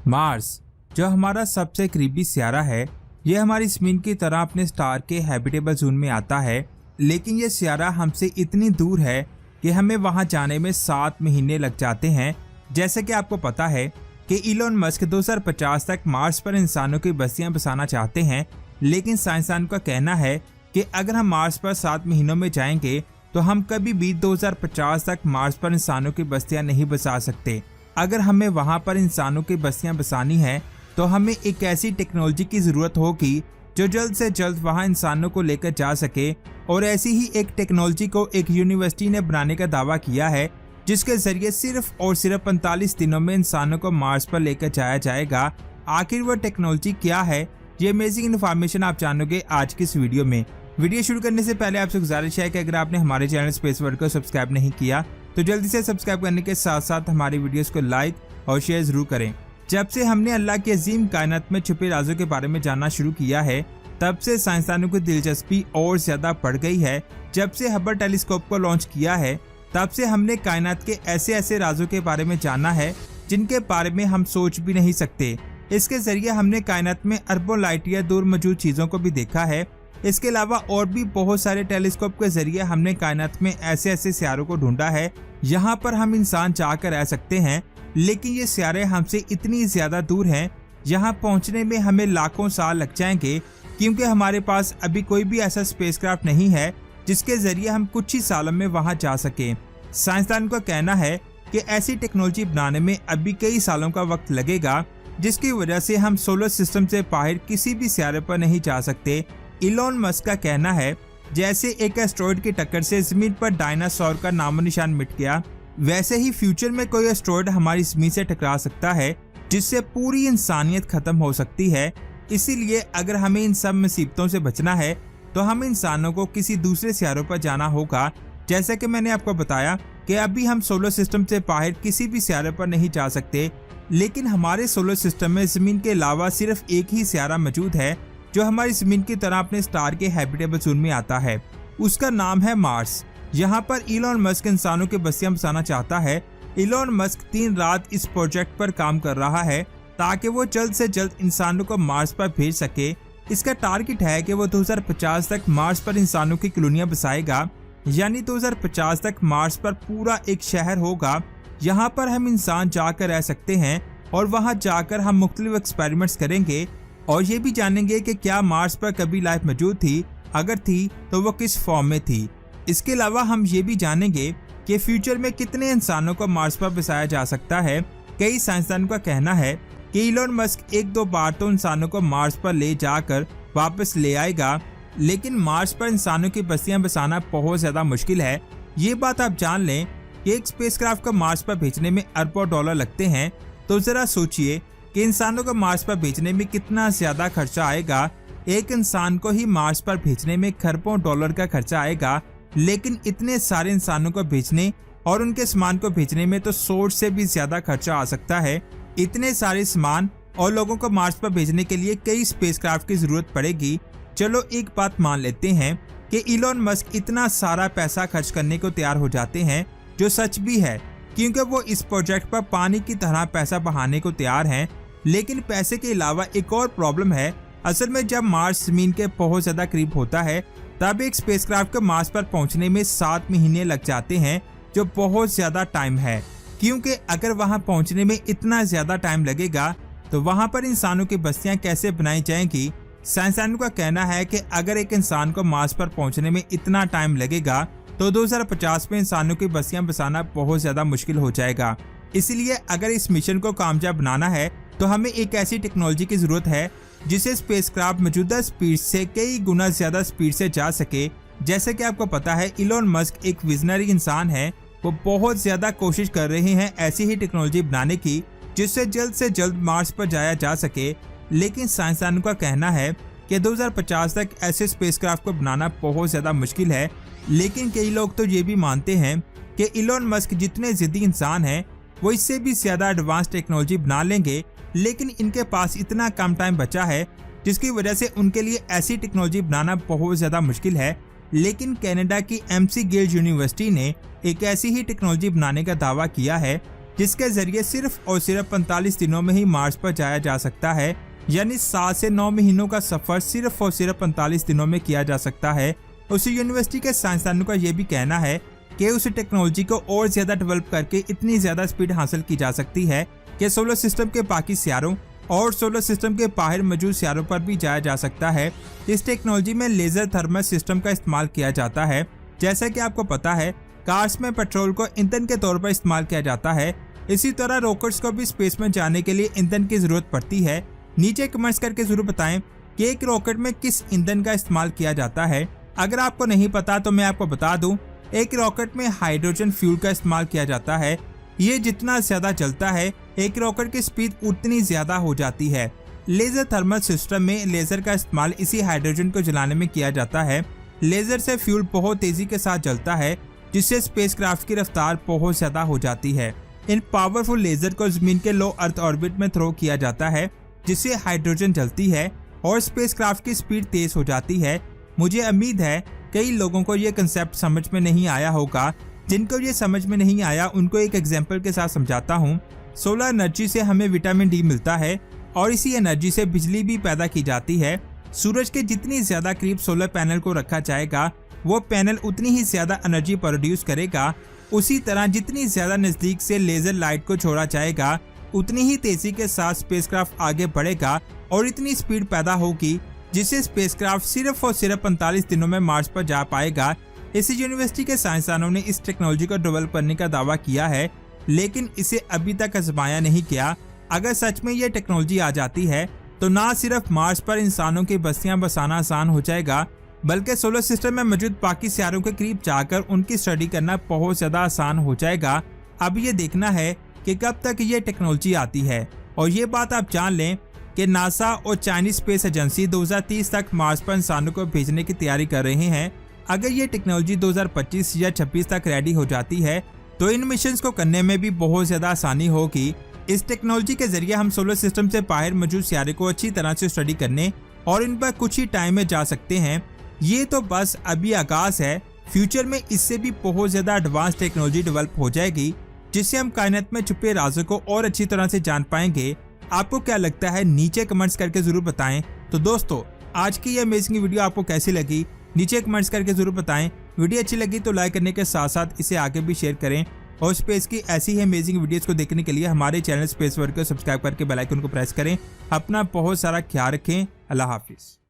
Mars, जो हमारा सबसे करीबी सियारा है, यह हमारी ज़मीन की तरह अपने स्टार के हैबिटेबल जोन में आता है, लेकिन यह सियारा हमसे इतनी दूर है कि हमें वहां जाने में 7 महीने लग जाते हैं। जैसे कि आपको पता है कि इलोन मस्क 2050 तक मार्स पर इंसानों की बस्तियां बसाना चाहते हैं, लेकिन साइंसदान का कहना है कि अगर हम मार्स पर 7 महीनों में जाएंगे तो हम कभी भी 2050 तक मार्स पर इंसानों की बस्तियां नहीं बसा सकते। अगर हमें वहां पर इंसानों की बस्तियां बसानी है तो हमें एक ऐसी टेक्नोलॉजी की जरूरत होगी जो जल्द से जल्द वहां इंसानों को लेकर जा सके, और ऐसी ही एक टेक्नोलॉजी को एक यूनिवर्सिटी ने बनाने का दावा किया है, जिसके जरिए सिर्फ और सिर्फ 45 दिनों में इंसानों को मार्स पर लेकर जाया जाएगा। आखिर वो टेक्नोलॉजी क्या है, ये अमेजिंग इन्फॉर्मेशन आप जानोगे आज की इस वीडियो में। वीडियो शुरू करने से पहले आपसे गुजारिश है कि अगर आपने हमारे चैनल स्पेस वर्ल्ड को सब्सक्राइब नहीं किया तो जल्दी से सब्सक्राइब करने के साथ साथ हमारी वीडियोस को लाइक और शेयर जरूर करें। जब से हमने अल्लाह की अजीम कायनात में छुपे राजों के बारे में जानना शुरू किया है, तब से साइंसदानों की दिलचस्पी और ज्यादा बढ़ गई है। जब से हबल टेलीस्कोप को लॉन्च किया है, तब से हमने कायनात के ऐसे ऐसे राजों के बारे में जाना है जिनके बारे में हम सोच भी नहीं सकते। इसके जरिए हमने कायनात में अरबों लाइट ईयर दूर मौजूद चीजों को भी देखा है। इसके अलावा और भी बहुत सारे टेलीस्कोप के जरिए हमने कायनात में ऐसे ऐसे सियारों को ढूंढा है यहाँ पर हम इंसान चाहकर रह सकते हैं, लेकिन ये सियारे हमसे इतनी ज्यादा दूर हैं, यहाँ पहुँचने में हमें लाखों साल लग जाएंगे, क्योंकि हमारे पास अभी कोई भी ऐसा स्पेसक्राफ्ट नहीं है जिसके जरिए हम कुछ ही सालों में वहां जा सके। साइंसदान का कहना है कि ऐसी टेक्नोलॉजी बनाने में अभी कई सालों का वक्त लगेगा, जिसकी वजह से हम सोलर सिस्टम से बाहर किसी भी सियारे पर नहीं जा सकते। इलोन मस्क का कहना है जैसे एक एस्ट्रॉइड की टक्कर से जमीन पर डायनासोर का नामो निशान मिट गया, वैसे ही फ्यूचर में कोई एस्ट्रॉइड हमारी जमीन से टकरा सकता है, जिससे पूरी इंसानियत खत्म हो सकती है। इसीलिए अगर हमें इन सब मुसीबतों से बचना है तो हम इंसानों को किसी दूसरे सियारों पर जाना होगा। जैसे कि मैंने आपको बताया कि अभी हम सोलर सिस्टम से बाहर किसी भी सियारे पर नहीं जा सकते, लेकिन हमारे सोलर सिस्टम में जमीन के अलावा सिर्फ एक ही सियारा मौजूद है जो हमारी जमीन की तरह अपने स्टार के हैबिटेबल जोन में आता है। उसका नाम है मार्स। यहाँ पर इलोन मस्क इंसानों की बस्तियां बसाना चाहता है। इलोन मस्क दिन रात इस प्रोजेक्ट पर काम कर रहा है ताकि वो जल्द से जल्द इंसानों को मार्स पर भेज सके। इसका टारगेट है कि वो 2050 तक मार्स पर इंसानों की कॉलोनियां बसाएगा, यानी 2050 तक मार्स पर पूरा एक शहर होगा। यहाँ पर हम इंसान जाकर रह सकते हैं और वहाँ जाकर हम मुख्तलिफ एक्सपेरिमेंट्स करेंगे और ये भी जानेंगे कि क्या मार्स पर कभी लाइफ मौजूद थी, अगर थी तो वो किस फॉर्म में थी। इसके अलावा हम ये भी जानेंगे कि फ्यूचर में कितने इंसानों को मार्स पर बसाया जा सकता है। कई साइंसदानों का कहना है कि इलोन मस्क 1-2 बार तो इंसानों को मार्स पर ले जाकर वापस ले आएगा, लेकिन मार्स पर इंसानों की बस्तियां बसाना बहुत ज्यादा मुश्किल है। ये बात आप जान लें कि एक स्पेसक्राफ्ट को मार्स पर भेजने में अरबों डॉलर लगते हैं, तो जरा सोचिए कि इंसानों को मार्स पर भेजने में कितना ज्यादा खर्चा आएगा। एक इंसान को ही मार्स पर भेजने में खरबों डॉलर का खर्चा आएगा, लेकिन इतने सारे इंसानों को भेजने और उनके सामान को भेजने में तो 100 से भी ज्यादा खर्चा आ सकता है। इतने सारे सामान और लोगों को मार्स पर भेजने के लिए कई स्पेसक्राफ्ट की जरूरत पड़ेगी। चलो एक बात मान लेते हैं कि इलोन मस्क इतना सारा पैसा खर्च करने को तैयार हो जाते हैं, जो सच भी है, क्योंकि वो इस प्रोजेक्ट पर पानी की तरह पैसा बहाने को तैयार हैं। लेकिन पैसे के अलावा एक और प्रॉब्लम है। असल में जब मार्स जमीन के बहुत ज्यादा करीब होता है, तब एक स्पेसक्राफ्ट को मार्स पर पहुंचने में 7 महीने लग जाते हैं, जो बहुत ज्यादा टाइम है। क्योंकि अगर वहां पहुंचने में इतना ज्यादा टाइम लगेगा तो वहां पर इंसानों की बस्तियां कैसे बनाई जाएंगी। साइंसदानों का कहना है कि अगर एक इंसान को मार्स पर पहुंचने में इतना टाइम लगेगा तो 2050 में इंसानों की बस्तियां बसाना बहुत ज्यादा मुश्किल हो जाएगा। इसलिए अगर इस मिशन को कामयाब बनाना है तो हमें एक ऐसी टेक्नोलॉजी की जरूरत है जिसे स्पेसक्राफ्ट मौजूदा स्पीड से कई गुना ज्यादा स्पीड से जा सके। जैसे कि आपको पता है इलोन मस्क एक विजनरी इंसान है, वो बहुत ज्यादा कोशिश कर रहे हैं ऐसी ही टेक्नोलॉजी बनाने की जिससे जल्द से जल्द मार्स पर जाया जा सके। लेकिन साइंसदानों का कहना है कि 2050 तक ऐसे स्पेसक्राफ्ट को बनाना बहुत ज्यादा मुश्किल है। लेकिन कई लोग तो ये भी मानते हैं कि इलोन मस्क जितने जिद्दी इंसान हैं, वो इससे भी ज्यादा एडवांस टेक्नोलॉजी बना लेंगे, लेकिन इनके पास इतना कम टाइम बचा है जिसकी वजह से उनके लिए ऐसी टेक्नोलॉजी बनाना बहुत ज्यादा मुश्किल है। लेकिन कनाडा की MC गिल्ड यूनिवर्सिटी ने एक ऐसी ही टेक्नोलॉजी बनाने का दावा किया है जिसके जरिए सिर्फ और सिर्फ 45 दिनों में ही मार्स पर जाया जा सकता है। यानी 7 से 9 महीनों का सफर सिर्फ और सिर्फ 45 दिनों में किया जा सकता है। उसी यूनिवर्सिटी के साइंसदानों का यह भी कहना है कि उस टेक्नोलॉजी को और ज्यादा डेवलप करके इतनी ज्यादा स्पीड हासिल की जा सकती है कि सोलर सिस्टम के बाकी सियारों और सोलर सिस्टम के बाहर मौजूद सियारों पर भी जाया जा सकता है। इस टेक्नोलॉजी में लेजर थर्मल सिस्टम का इस्तेमाल किया जाता है। जैसा कि आपको पता है, कार्स में पेट्रोल को ईंधन के तौर पर इस्तेमाल किया जाता है। इसी तरह रॉकेट्स को भी स्पेस में जाने के लिए ईंधन की जरूरत पड़ती है। नीचे कमेंट्स करके जरूर बताएं कि एक रॉकेट में किस ईंधन का इस्तेमाल किया जाता है। अगर आपको नहीं पता तो मैं आपको बता दूं, एक रॉकेट में हाइड्रोजन फ्यूल का इस्तेमाल किया जाता है। ये जितना ज्यादा चलता है, एक रॉकेट की स्पीड उतनी ज्यादा हो जाती है। लेजर थर्मल सिस्टम में लेजर का इस्तेमाल इसी हाइड्रोजन को जलाने में किया जाता है। लेजर से फ्यूल बहुत तेजी के साथ जलता है, जिससे स्पेसक्राफ्ट की रफ्तार बहुत ज्यादा हो जाती है। इन पावरफुल लेजर को जमीन के लो अर्थ ऑर्बिट में थ्रो किया जाता है, जिससे हाइड्रोजन जलती है और स्पेसक्राफ्ट की स्पीड तेज हो जाती है। मुझे उम्मीद है कई लोगों को ये कंसेप्ट समझ में नहीं आया होगा। जिनको ये समझ में नहीं आया उनको एक एग्जांपल के साथ समझाता हूँ। सोलर एनर्जी से हमें विटामिन डी मिलता है और इसी एनर्जी से बिजली भी पैदा की जाती है। सूरज के जितनी ज्यादा करीब सोलर पैनल को रखा जाएगा, वो पैनल उतनी ही ज्यादा एनर्जी प्रोड्यूस करेगा। उसी तरह जितनी ज्यादा नजदीक से लेजर लाइट को छोड़ा जाएगा, उतनी ही तेजी के साथ स्पेसक्राफ्ट आगे बढ़ेगा और इतनी स्पीड पैदा होगी जिससे स्पेसक्राफ्ट सिर्फ और सिर्फ 45 दिनों में मार्स पर जा पाएगा। इसी यूनिवर्सिटी के साइंसदानों ने इस टेक्नोलॉजी को डेवलप करने का दावा किया है, लेकिन इसे अभी तक आजमाया नहीं किया। अगर सच में ये टेक्नोलॉजी आ जाती है तो ना सिर्फ मार्स पर इंसानों की बस्तियां बसाना आसान हो जाएगा, बल्कि सोलर सिस्टम में मौजूद बाकी सियारों के करीब जाकर उनकी स्टडी करना बहुत ज्यादा आसान हो जाएगा। अब ये देखना है कि कब तक ये टेक्नोलॉजी आती है। और ये बात आप जान लें कि नासा और चाइनीज स्पेस एजेंसी 2030 तक मार्स पर इंसानों को भेजने की तैयारी कर रहे हैं। अगर ये टेक्नोलॉजी 2025 या 26 तक रेडी हो जाती है तो इन मिशन को करने में भी बहुत ज्यादा आसानी होगी। इस टेक्नोलॉजी के जरिए हम सोलर सिस्टम से बाहर मौजूद सियारे को अच्छी तरह से स्टडी करने और इन पर कुछ ही टाइम में जा सकते हैं। ये तो बस अभी आगाज है। फ्यूचर में इससे भी बहुत ज्यादा एडवांस टेक्नोलॉजी डेवलप हो जाएगी, जिससे हम कायनात में छुपे राज़ों को और अच्छी तरह से जान पाएंगे। आपको क्या लगता है, नीचे कमेंट्स करके जरूर बताएं। तो दोस्तों, आज की ये अमेजिंग वीडियो आपको कैसी लगी, नीचे कमेंट्स करके जरूर बताएं। वीडियो अच्छी लगी तो लाइक करने के साथ साथ इसे आगे भी शेयर करें और स्पेस की ऐसी ही अमेजिंग वीडियोस को देखने के लिए हमारे चैनल स्पेस वर्ल्ड को सब्सक्राइब करके बेल आइकन को प्रेस करें। अपना बहुत सारा ख्याल रखें। अल्लाह हाफिज।